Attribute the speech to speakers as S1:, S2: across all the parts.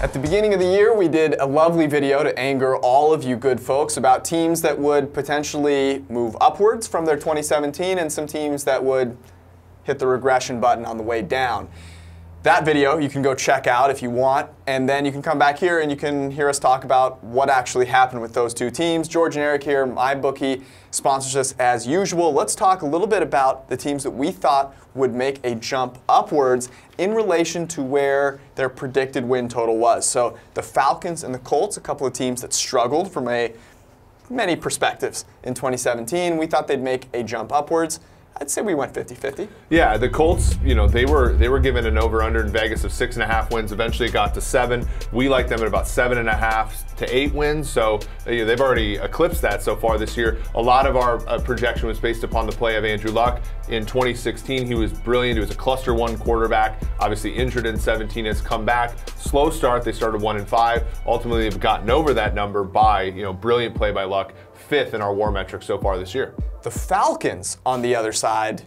S1: At the beginning of the year, we did a lovely video to anger all of you good folks about teams that would potentially move upwards from their 2017 and some teams that would hit the regression button on the way down. That video you can go check out if you want, and then you can come back here and you can hear us talk about what actually happened with those two teams. George and Eric here, MyBookie sponsors us as usual. Let's talk a little bit about the teams that we thought would make a jump upwards in relation to where their predicted win total was. So the Falcons and the Colts, a couple of teams that struggled from many perspectives in 2017. We thought they'd make a jump upwards. I'd say we went 50-50.
S2: Yeah, the Colts, you know, they were given an over-under in Vegas of 6.5 wins. Eventually it got to 7. We like them at about 7.5 to 8 wins. So they've already eclipsed that so far this year. A lot of our projection was based upon the play of Andrew Luck. In 2016, he was brilliant. He was a cluster 1 quarterback. Obviously injured in 17, has come back. Slow start. They started 1-5. Ultimately, they've gotten over that number by brilliant play by Luck. 5th in our WAR metrics so far this year.
S1: The Falcons, on the other side,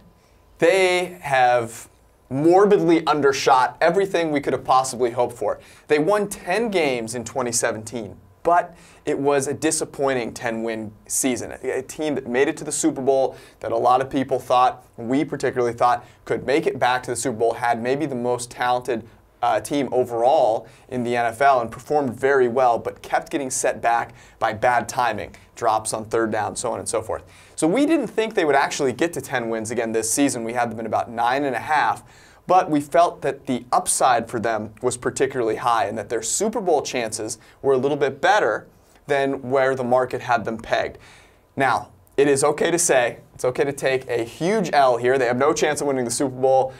S1: they have morbidly undershot everything we could have possibly hoped for. They won 10 games in 2017, but it was a disappointing 10-win season. A team that made it to the Super Bowl, that a lot of people thought, we particularly thought, could make it back to the Super Bowl, had maybe the most talented team overall in the NFL and performed very well, but kept getting set back by bad timing, drops on 3rd down, so on and so forth. So we didn't think they would actually get to 10 wins again this season. We had them at about 9.5, but we felt that the upside for them was particularly high and that their Super Bowl chances were a little bit better than where the market had them pegged. Now, it is okay to say, it's okay to take a huge L here. They have no chance of winning the Super Bowl.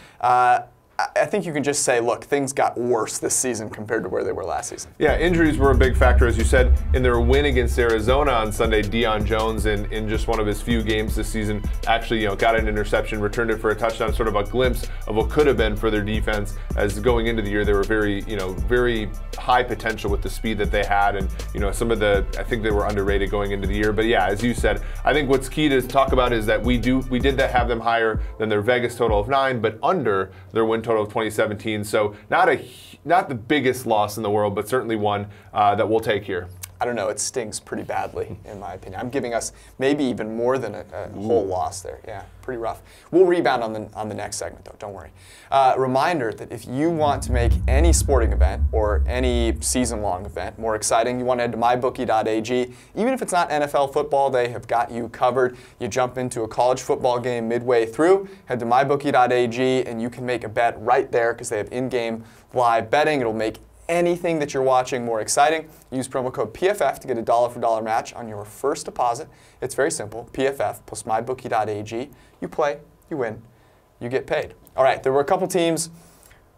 S1: I think you can just say, look, things got worse this season compared to where they were last season.
S2: Yeah, injuries were a big factor, as you said. In their win against Arizona on Sunday, Deion Jones, in just one of his few games this season, actually got an interception, returned it for a touchdown, sort of a glimpse of what could have been for their defense. As going into the year, they were very high potential with the speed that they had, and some of I think they were underrated going into the year. But yeah, as you said, I think what's key to talk about is that we did have them higher than their Vegas total of 9, but under their win total of 2017. So not the biggest loss in the world, but certainly one that we'll take here.
S1: I don't know, it stings pretty badly, in my opinion. I'm giving us maybe even more than a whole loss there. Yeah, pretty rough. We'll rebound on the next segment, though, don't worry. Reminder that if you want to make any sporting event or any season-long event more exciting, you want to head to mybookie.ag. Even if it's not NFL football, they have got you covered. You jump into a college football game midway through, head to mybookie.ag, and you can make a bet right there because they have in-game live betting. It'll make anything that you're watching more exciting. Use promo code PFF to get a $1 match on your first deposit. It's very simple. PFF plus mybookie.ag. You play, you win, you get paid. All right, there were a couple teams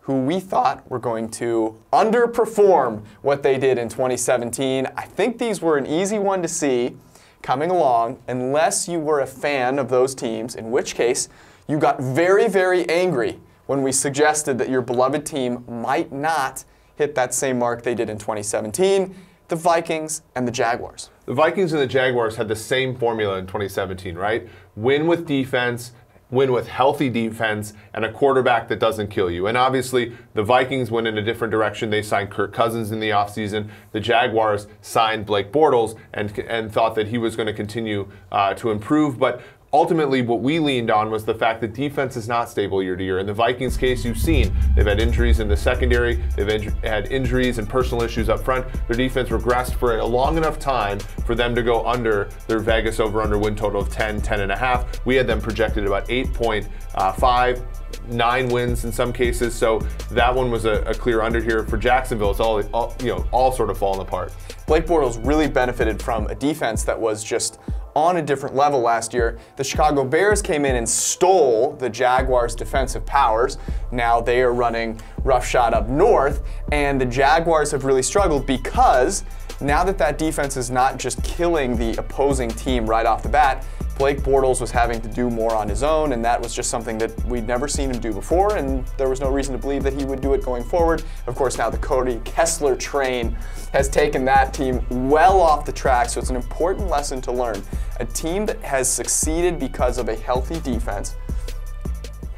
S1: who we thought were going to underperform what they did in 2017. I think these were an easy one to see coming along, unless you were a fan of those teams, in which case you got very, very angry when we suggested that your beloved team might not hit that same mark they did in 2017, the Vikings and the Jaguars.
S2: The Vikings and the Jaguars had the same formula in 2017, right? Win with defense, win with healthy defense, and a quarterback that doesn't kill you. And obviously, the Vikings went in a different direction. They signed Kirk Cousins in the offseason. The Jaguars signed Blake Bortles and thought that he was going to continue to improve. But ultimately, what we leaned on was the fact that defense is not stable year to year. In the Vikings case, you've seen they've had injuries in the secondary, they've had injuries and personal issues up front. Their defense regressed for a long enough time for them to go under their Vegas over-under win total of 10.5. We had them projected about 8.5. 9 wins in some cases, so that one was a clear under here. For Jacksonville, it's all sort of falling apart.
S1: Blake Bortles really benefited from a defense that was just on a different level last year. The Chicago Bears came in and stole the Jaguars' defensive powers. Now they are running roughshod up north, and the Jaguars have really struggled because now that defense is not just killing the opposing team right off the bat, Blake Bortles was having to do more on his own, and that was just something that we'd never seen him do before, and there was no reason to believe that he would do it going forward. Of course, now the Cody Kessler train has taken that team well off the track, so it's an important lesson to learn. A team that has succeeded because of a healthy defense.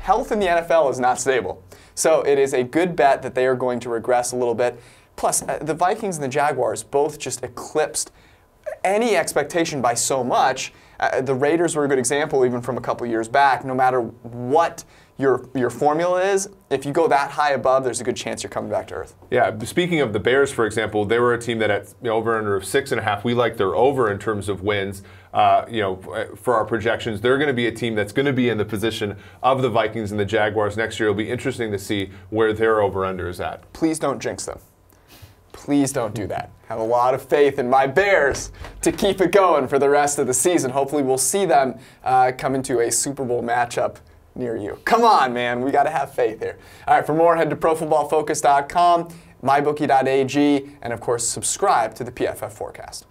S1: Health in the NFL is not stable, so it is a good bet that they are going to regress a little bit. Plus, the Vikings and the Jaguars both just eclipsed any expectation by so much. The Raiders were a good example, even from a couple years back. No matter what your formula is, if you go that high above, there's a good chance you're coming back to earth.
S2: Yeah, speaking of the Bears, for example, they were a team that at over under of 6.5, we like their over in terms of wins. For our projections, they're going to be a team that's going to be in the position of the Vikings and the Jaguars next year. It'll be interesting to see where their over-under is at.
S1: Please don't jinx them. Please don't do that. I have a lot of faith in my Bears to keep it going for the rest of the season. Hopefully we'll see them come into a Super Bowl matchup near you. Come on, man. We got to have faith here. All right, for more, head to ProFootballFocus.com, mybookie.ag, and of course, subscribe to the PFF Forecast.